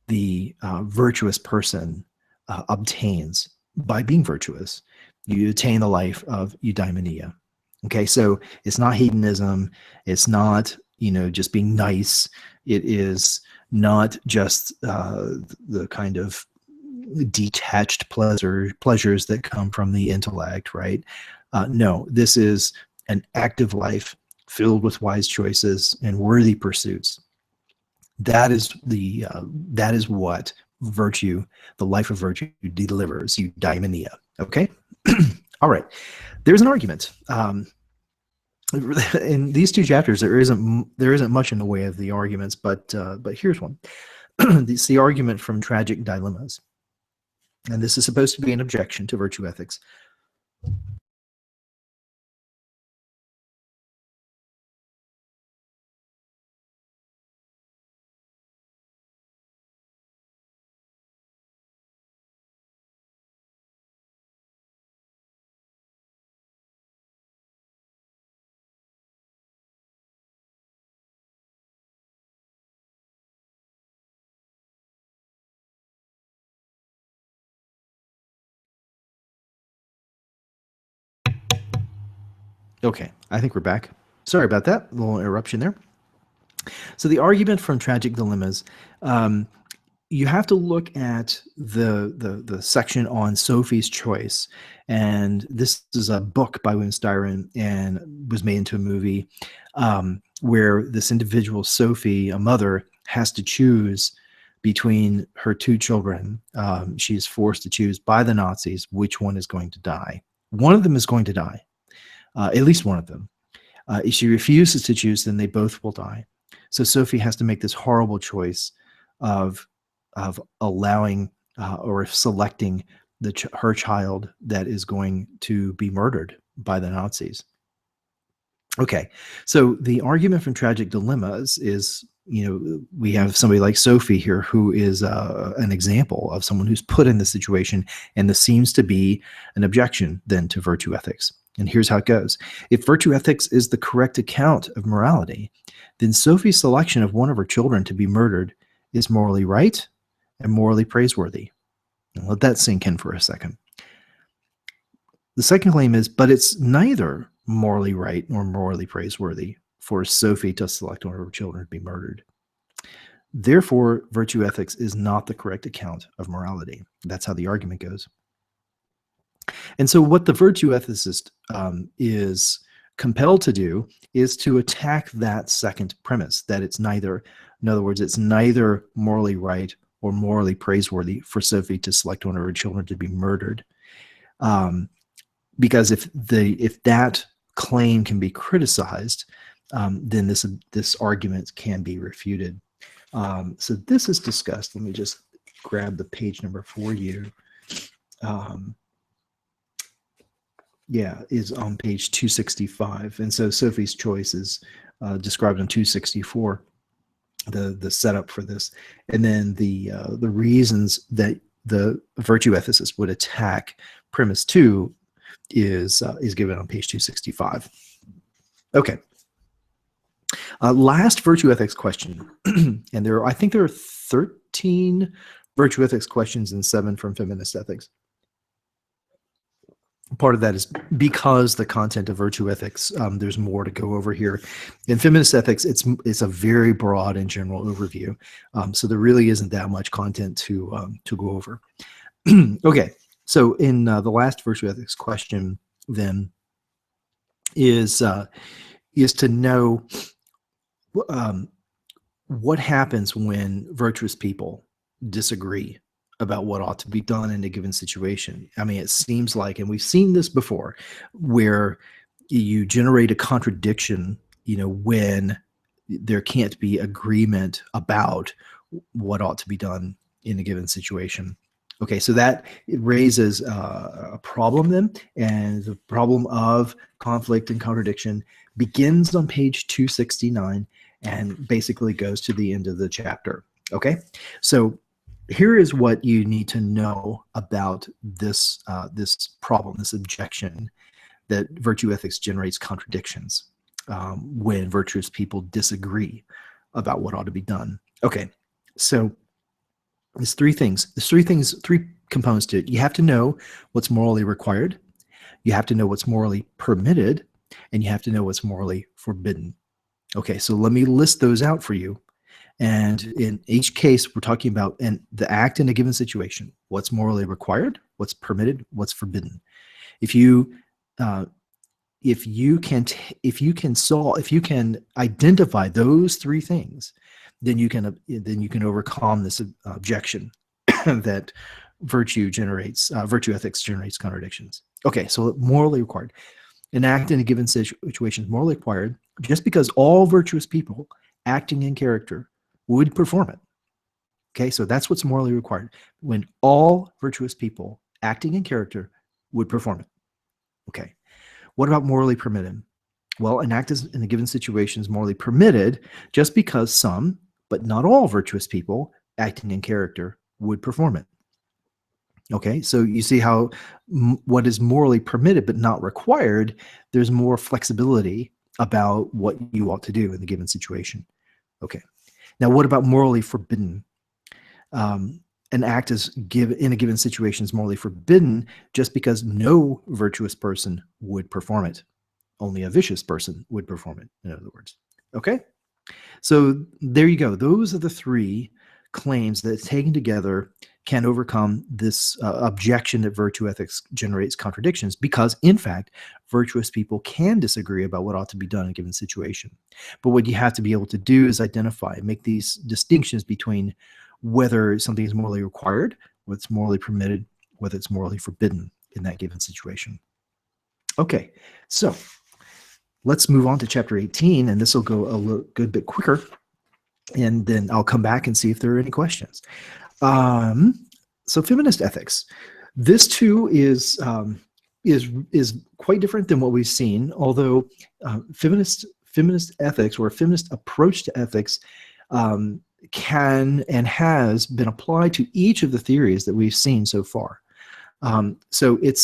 the virtuous person obtains by being virtuous. You attain the life of eudaimonia. Okay, so it's not hedonism. It's not, just being nice. It is not just the kind of detached pleasures that come from the intellect, right? No, this is an active life filled with wise choices and worthy pursuits. That is what virtue, the life of virtue, delivers. Eudaimonia. Okay, all right. There's an argument. In these two chapters, there isn't much in the way of the arguments, but here's one. It's the argument from Tragic Dilemmas, and this is supposed to be an objection to virtue ethics. Okay, I think we're back. Sorry about that, a little interruption there. So the argument from Tragic Dilemmas, you have to look at the section on Sophie's Choice, and this is a book by William Styron and was made into a movie where this individual Sophie, a mother, has to choose between her two children. She's forced to choose by the Nazis which one is going to die. One of them is going to die, at least one of them. If she refuses to choose, then they both will die. So Sophie has to make this horrible choice of allowing or selecting her child that is going to be murdered by the Nazis. Okay, so the argument from Tragic Dilemmas is, we have somebody like Sophie here who is an example of someone who's put in this situation, and this seems to be an objection then to virtue ethics. And here's how it goes. If virtue ethics is the correct account of morality, then Sophie's selection of one of her children to be murdered is morally right and morally praiseworthy. Now, let that sink in for a second. The second claim is, but it's neither morally right nor morally praiseworthy for Sophie to select one of her children to be murdered. Therefore, virtue ethics is not the correct account of morality. That's how the argument goes. And so what the virtue ethicist is compelled to do is to attack that second premise, that it's neither, in other words, it's neither morally right or morally praiseworthy for Sophie to select one of her children to be murdered. Because if that claim can be criticized, then this argument can be refuted. So this is discussed. Let me just grab the page number for you. Is on page 265. And so Sophie's choice is described on 264, the setup for this. And then the reasons that the virtue ethicist would attack premise 2 is given on page 265. Okay. Last virtue ethics question. And I think there are 13 virtue ethics questions and 7 from feminist ethics. Part of that is because the content of virtue ethics, there's more to go over here. In feminist ethics, it's a very broad and general overview, so there really isn't that much content to go over. Okay, so in the last virtue ethics question, then is to know what happens when virtuous people disagree about what ought to be done in a given situation. I mean, it seems like, and we've seen this before, where you generate a contradiction, when there can't be agreement about what ought to be done in a given situation. Okay, so that it raises a problem then, and the problem of conflict and contradiction begins on page 269 and basically goes to the end of the chapter. Okay, so here is what you need to know about this problem, this objection that virtue ethics generates contradictions when virtuous people disagree about what ought to be done. Okay, so there's three things. There's three components to it. You have to know what's morally required, you have to know what's morally permitted, and you have to know what's morally forbidden. Okay, so let me list those out for you. And in each case, we're talking about the act in a given situation. What's morally required, what's permitted, what's forbidden. If you can identify those three things, then you can overcome this objection that virtue ethics generates contradictions. Okay, so morally required. An act in a given situation is morally required just because all virtuous people acting in character would perform it. Okay, so that's what's morally required. When all virtuous people acting in character would perform it. Okay, what about morally permitted? Well, an act in a given situation is morally permitted just because some, but not all virtuous people acting in character would perform it. Okay, so you see how what is morally permitted but not required, there's more flexibility about what you ought to do in the given situation. Okay. Now, what about morally forbidden? An act in a given situation is morally forbidden just because no virtuous person would perform it. Only a vicious person would perform it, in other words. Okay? So there you go. Those are the three claims that, taken together, can overcome this objection that virtue ethics generates contradictions, because, in fact, virtuous people can disagree about what ought to be done in a given situation. But what you have to be able to do is identify and make these distinctions between whether something is morally required, whether it's morally permitted, whether it's morally forbidden in that given situation. Okay, so let's move on to chapter 18, and this will go a good bit quicker, and then I'll come back and see if there are any questions. So feminist ethics. This too is quite different than what we've seen, although feminist ethics, or a feminist approach to ethics, can and has been applied to each of the theories that we've seen so far. So it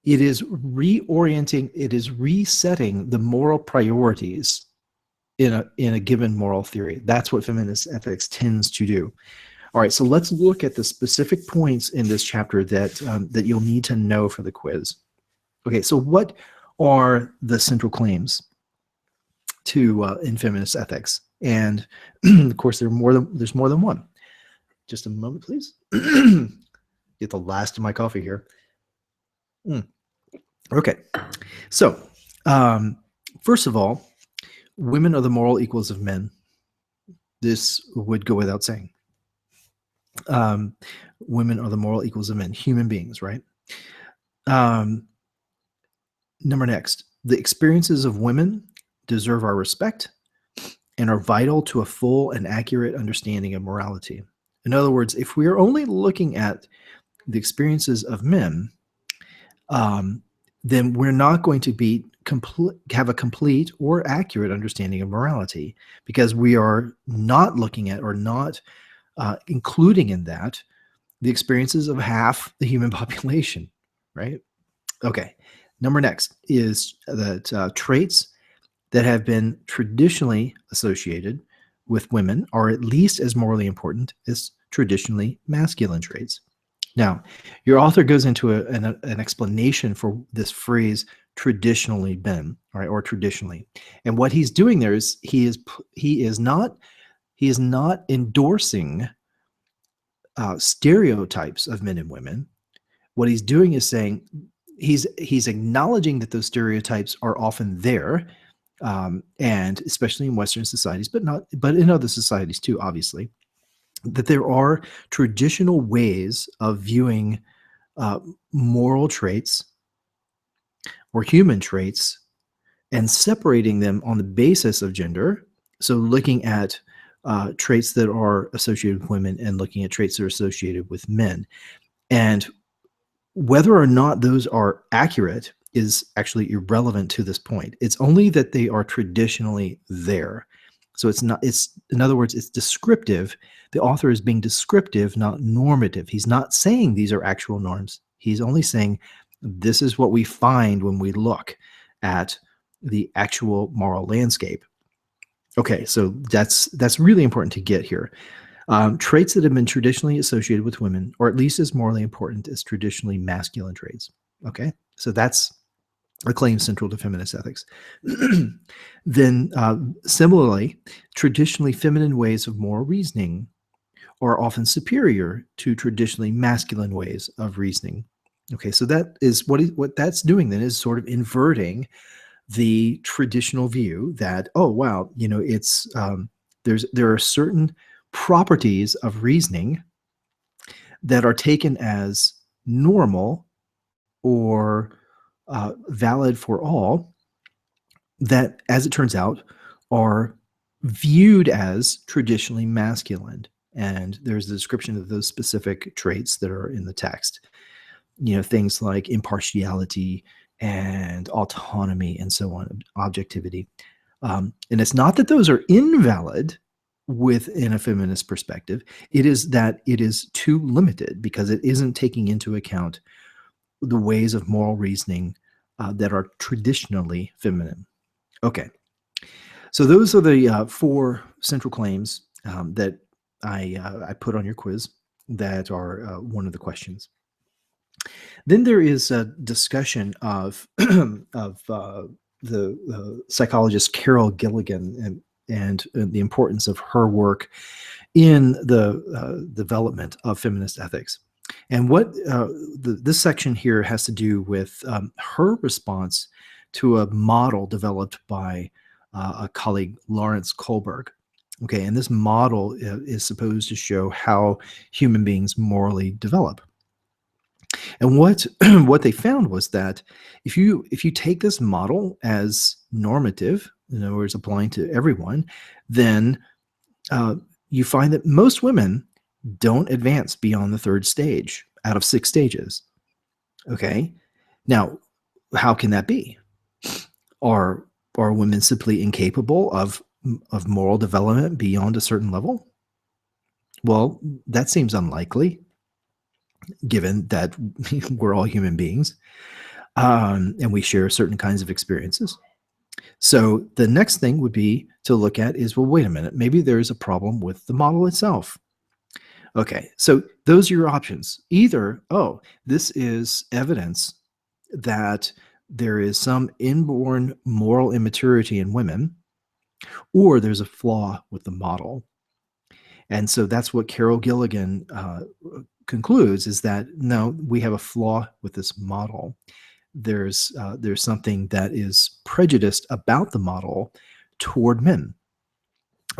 is reorienting, it is resetting the moral priorities in a given moral theory. That's what feminist ethics tends to do. All right, so let's look at the specific points in this chapter that you'll need to know for the quiz. Okay, so what are the central claims to in feminist ethics? And of course, there's more than one. Just a moment, please. Get the last of my coffee here. Okay, so first of all, women are the moral equals of men. This would go without saying. Um, Women are the moral equals of men, human beings, right? Um, Number next, the experiences of women deserve our respect and are vital to a full and accurate understanding of morality. In other words, if we are only looking at the experiences of men, um, then we're not going to have a complete or accurate understanding of morality, because we are not looking at or not including in that the experiences of half the human population, right? Okay. Number next is that traits that have been traditionally associated with women are at least as morally important as traditionally masculine traits. Now, your author goes into an explanation for this phrase traditionally been, right, or traditionally. And what he's doing there is he is not endorsing stereotypes of men and women. What he's doing is saying he's acknowledging that those stereotypes are often there, and especially in Western societies, but in other societies too, obviously, that there are traditional ways of viewing uh, moral traits or human traits and separating them on the basis of gender. So looking at traits that are associated with women and looking at traits that are associated with men. And whether or not those are accurate is actually irrelevant to this point. It's only that they are traditionally there. So in other words, it's descriptive. The author is being descriptive, not normative. He's not saying these are actual norms. He's only saying this is what we find when we look at the actual moral landscape. Okay, so that's really important to get here. Traits that have been traditionally associated with women are at least as morally important as traditionally masculine traits. Okay, so that's a claim central to feminist ethics. Then, similarly, traditionally feminine ways of moral reasoning are often superior to traditionally masculine ways of reasoning. Okay, so that is what that's doing then, is sort of inverting the traditional view that, oh wow, it's there are certain properties of reasoning that are taken as normal or valid for all, that, as it turns out, are viewed as traditionally masculine. And there's a description of those specific traits that are in the text. Things like impartiality and autonomy and so on, objectivity. And it's not that those are invalid within a feminist perspective. It is that it is too limited because it isn't taking into account the ways of moral reasoning that are traditionally feminine. Okay. So those are the four central claims that I put on your quiz that are one of the questions. Then there is a discussion of the psychologist Carol Gilligan and the importance of her work in the development of feminist ethics. And what this section here has to do with her response to a model developed by a colleague, Lawrence Kohlberg. Okay, and this model is supposed to show how human beings morally develop. And what what they found was that if you take this model as normative, in other words, applying to everyone, then you find that most women don't advance beyond the third stage out of 6 stages. Okay, now how can that be? Are women simply incapable of moral development beyond a certain level? Well, that seems unlikely, given that we're all human beings, and we share certain kinds of experiences. So the next thing would be to look at is, well, wait a minute, maybe there's a problem with the model itself. Okay, so those are your options. Either, oh, this is evidence that there is some inborn moral immaturity in women, or there's a flaw with the model. And so that's what Carol Gilligan concludes, is that no, we have a flaw with this model. there's something that is prejudiced about the model toward men.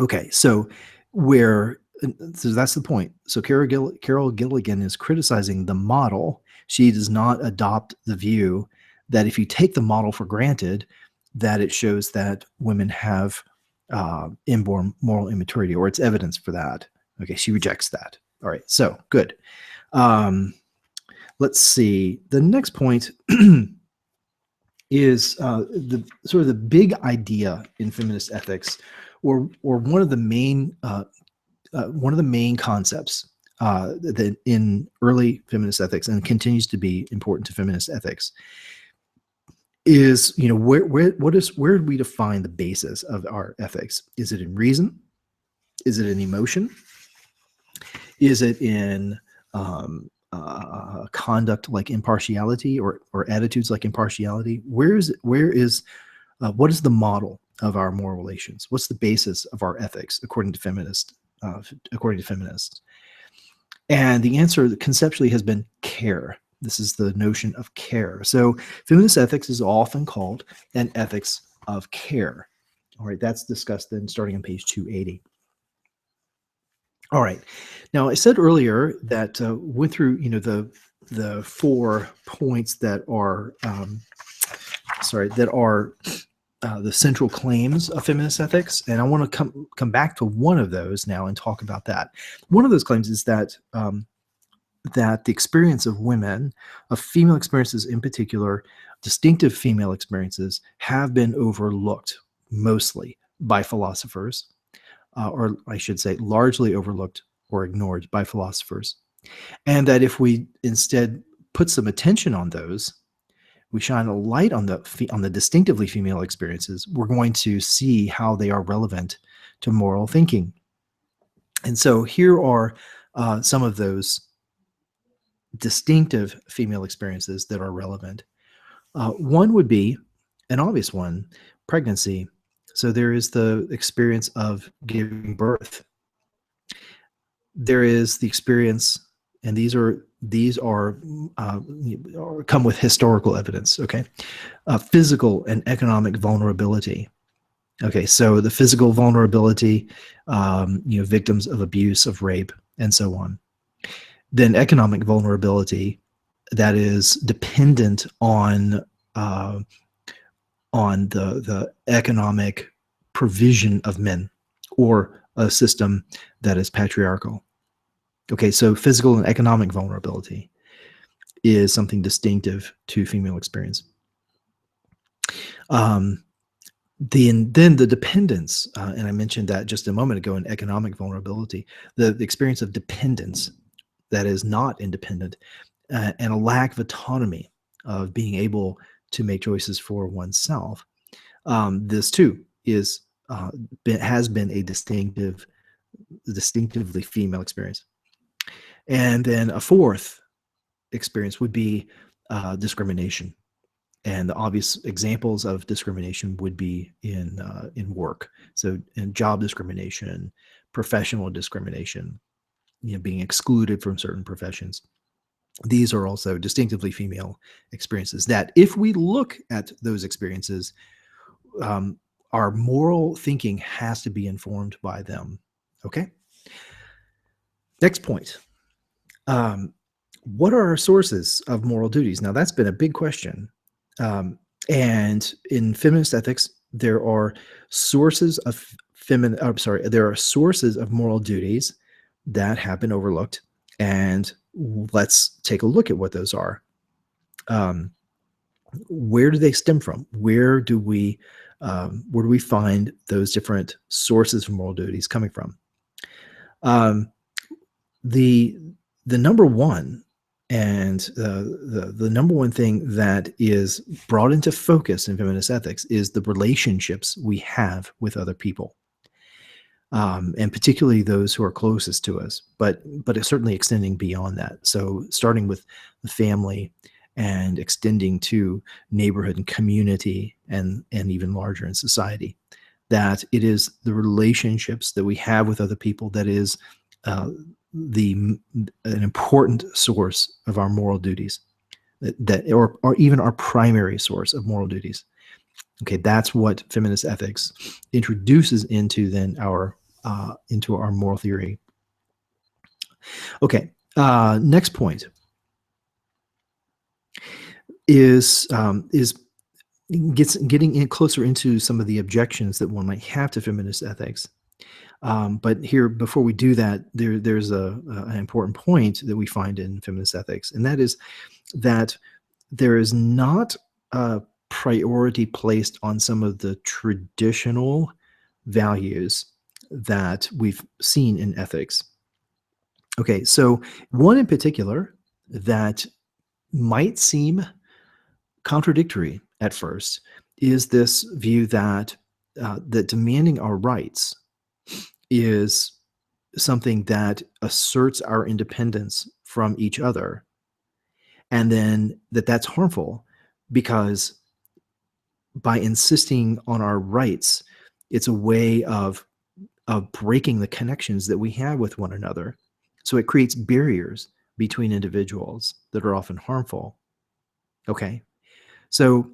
Okay, so that's the point. So Carol Gilligan is criticizing the model. She does not adopt the view that if you take the model for granted, that it shows that women have inborn moral immaturity, or it's evidence for that. Okay, she rejects that. All right, so good. Let's see. The next point is the sort of the big idea in feminist ethics, or one of the main concepts that in early feminist ethics and continues to be important to feminist ethics is, where do we define the basis of our ethics? Is it in reason? Is it in emotion? Is it in conduct like impartiality, or attitudes like impartiality? What is the model of our moral relations? What's the basis of our ethics according to feminists? And the answer conceptually has been care. This is the notion of care. So feminist ethics is often called an ethics of care. All right, that's discussed then starting on page 280. All right. Now, I said earlier that went through, the 4 points that are, the central claims of feminist ethics, and I want to come back to one of those now and talk about that. One of those claims is that that the experience of women, of female experiences in particular, distinctive female experiences, have been overlooked mostly by philosophers. Or I should say largely overlooked or ignored by philosophers. And that if we instead put some attention on those, we shine a light on the distinctively female experiences, we're going to see how they are relevant to moral thinking. And so here are some of those distinctive female experiences that are relevant. One would be an obvious one, pregnancy. So there is the experience of giving birth. There is the experience, and these are come with historical evidence. Okay, physical and economic vulnerability. Okay, so the physical vulnerability, victims of abuse, of rape, and so on. Then economic vulnerability, that is dependent on the economic provision of men, or a system that is patriarchal. Okay, so physical and economic vulnerability is something distinctive to female experience. Then the dependence, and I mentioned that just a moment ago in economic vulnerability, the experience of dependence that is not independent, and a lack of autonomy, of being able to make choices for oneself. This too has been a distinctively female experience. And then a fourth experience would be discrimination. And the obvious examples of discrimination would be in work. So in job discrimination, professional discrimination, being excluded from certain professions. These are also distinctively female experiences that, if we look at those experiences, our moral thinking has to be informed by them. Okay? Next point. What are our sources of moral duties? Now, that's been a big question. And in feminist ethics, there are sources of moral duties that have been overlooked, and let's take a look at what those are. Where do they stem from? Where do we find those different sources of moral duties coming from? The number one, and the number one thing that is brought into focus in feminist ethics is the relationships we have with other people. And particularly those who are closest to us, but it's certainly extending beyond that. So starting with the family and extending to neighborhood and community, and even larger in society, that it is the relationships that we have with other people that is an important source of our moral duties. or even our primary source of moral duties. Okay, that's what feminist ethics introduces into then our into our moral theory. Okay, next point is getting in closer into some of the objections that one might have to feminist ethics. But here, before we do that, there's an important point that we find in feminist ethics, and that is that there is not a priority placed on some of the traditional values that we've seen in ethics. Okay, so one in particular that might seem contradictory at first is this view that that demanding our rights is something that asserts our independence from each other, and then that's harmful because by insisting on our rights, it's a way of breaking the connections that we have with one another. So it creates barriers between individuals that are often harmful. Okay, so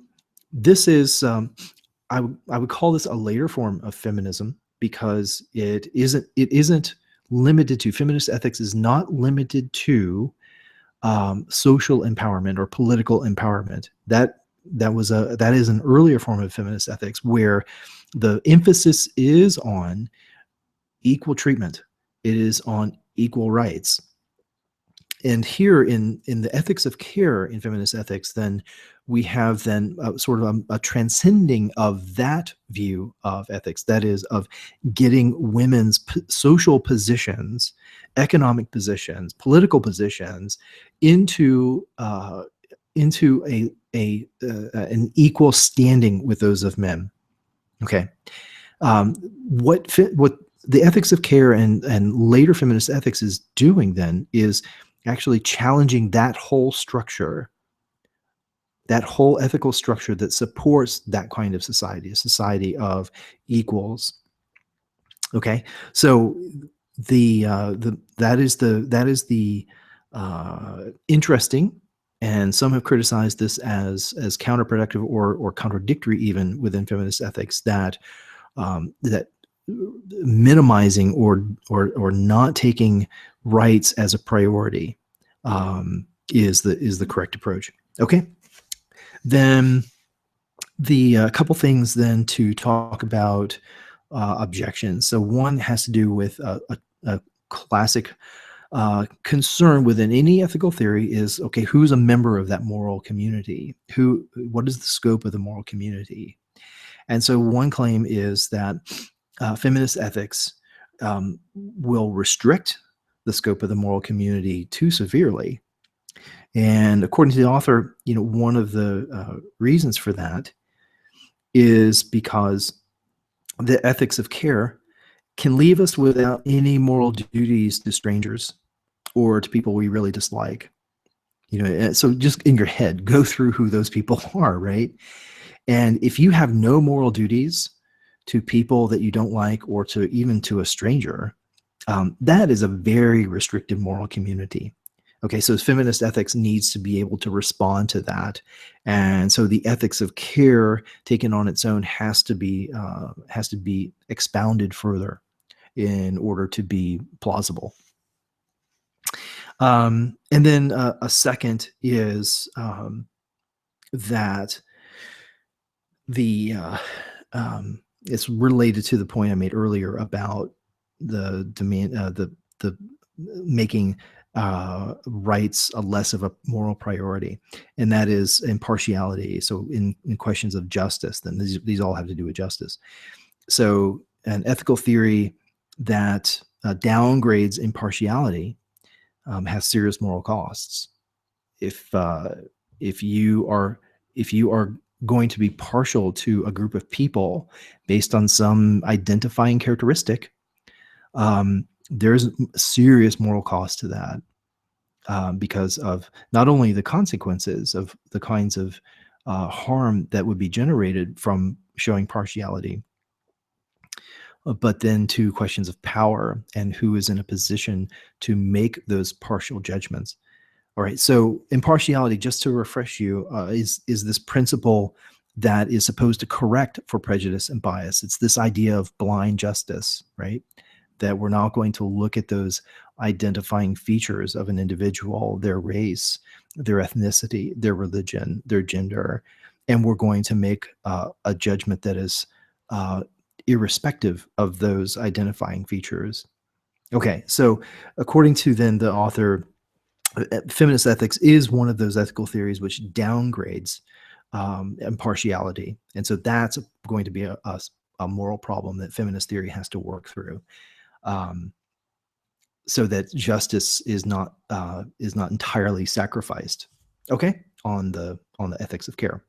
this is I would call this a later form of feminism because it isn't limited to, feminist ethics is not limited to social empowerment or political empowerment. That is an earlier form of feminist ethics where the emphasis is on equal treatment. It is on equal rights. And here in the ethics of care in feminist ethics, then we have then sort of a transcending of that view of ethics, that is of getting women's social positions, economic positions, political positions into an equal standing with those of men. Okay, what the ethics of care and later feminist ethics is doing then is actually challenging that whole structure, that whole ethical structure that supports that kind of society, a society of equals. Okay, so that is the interesting, and some have criticized this as counterproductive or contradictory even within feminist ethics, that that minimizing or not taking rights as a priority is the correct approach. Okay, then the couple things then to talk about objections. So one has to do with a classic concern within any ethical theory is, okay, who's a member of that moral community? What is the scope of the moral community? And so one claim is that feminist ethics will restrict the scope of the moral community too severely. And according to the author, one of the reasons for that is because the ethics of care can leave us without any moral duties to strangers or to people we really dislike. So just in your head, go through who those people are, right? And if you have no moral duties to people that you don't like, or to even to a stranger, that is a very restrictive moral community. Okay, so feminist ethics needs to be able to respond to that, and so the ethics of care taken on its own has to be expounded further in order to be plausible. And then a second is that the it's related to the point I made earlier about the demand, the making rights a less of a moral priority, and that is impartiality. So in questions of justice, then these all have to do with justice. So an ethical theory that downgrades impartiality has serious moral costs. If you are going to be partial to a group of people based on some identifying characteristic, there's serious moral cost to that, because of not only the consequences of the kinds of harm that would be generated from showing partiality, but then to questions of power and who is in a position to make those partial judgments. All right. So impartiality, just to refresh you, is this principle that is supposed to correct for prejudice and bias. It's this idea of blind justice, right? That we're not going to look at those identifying features of an individual, their race, their ethnicity, their religion, their gender, and we're going to make a judgment that is irrespective of those identifying features. Okay, so according to then the author, feminist ethics is one of those ethical theories which downgrades impartiality. And so that's going to be a moral problem that feminist theory has to work through, so that justice is not entirely sacrificed. Okay, on the ethics of care.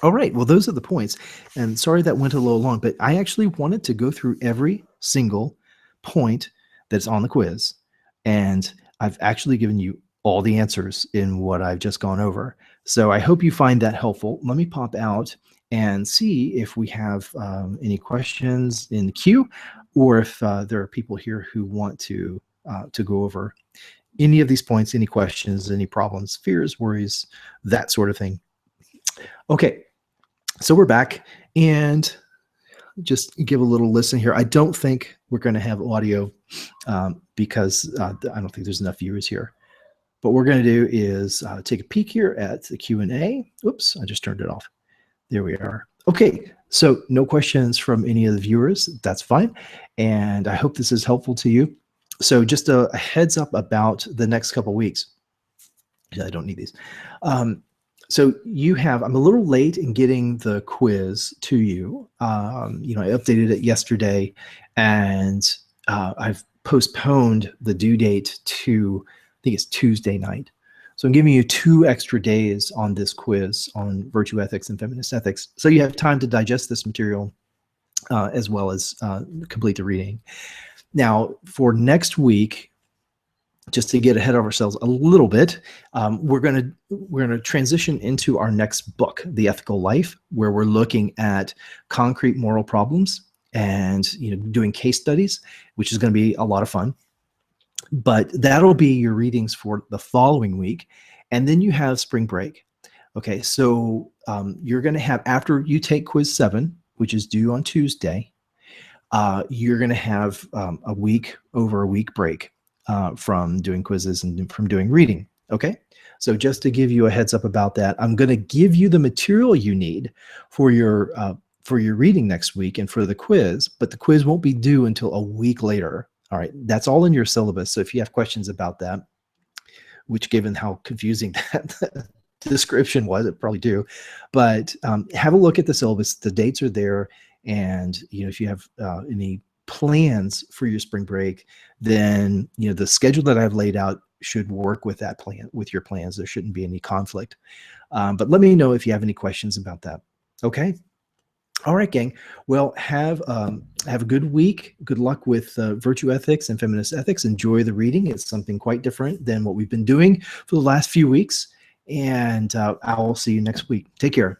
All right, well, those are the points. And sorry that went a little long, but I actually wanted to go through every single point that's on the quiz. And I've actually given you all the answers in what I've just gone over. So I hope you find that helpful. Let me pop out and see if we have any questions in the queue, or if there are people here who want to go over any of these points, any questions, any problems, fears, worries, that sort of thing. Okay, so we're back, and just give a little listen here. I don't think we're going to have audio because I don't think there's enough viewers here. But what we're going to do is take a peek here at the Q&A. Oops, I just turned it off. There we are. Okay, so no questions from any of the viewers. That's fine. And I hope this is helpful to you. So just a heads up about the next couple weeks. I don't need these. So you have, I'm a little late in getting the quiz to you. I updated it yesterday, and I've postponed the due date to, I think it's Tuesday night. So I'm giving you 2 extra days on this quiz on virtue ethics and feminist ethics. So you have time to digest this material as well as complete the reading. Now, for next week, just to get ahead of ourselves a little bit, we're gonna transition into our next book, The Ethical Life, where we're looking at concrete moral problems and doing case studies, which is going to be a lot of fun. But that'll be your readings for the following week, and then you have spring break. Okay, so you're going to have, after you take quiz 7, which is due on Tuesday, you're going to have over a week break from doing quizzes and from doing reading. Okay, so just to give you a heads up about that, I'm going to give you the material you need for your reading next week and for the quiz, but the quiz won't be due until a week later. All right, that's all in your syllabus. So if you have questions about that, which given how confusing that description was, it probably do, but have a look at the syllabus. The dates are there, and if you have any plans for your spring break, then the schedule that I've laid out should work with that plan, with your plans. There shouldn't be any conflict. But let me know if you have any questions about that. Okay. All right, gang. Well, have a good week. Good luck with virtue ethics and feminist ethics. Enjoy the reading. It's something quite different than what we've been doing for the last few weeks. And I'll see you next week. Take care.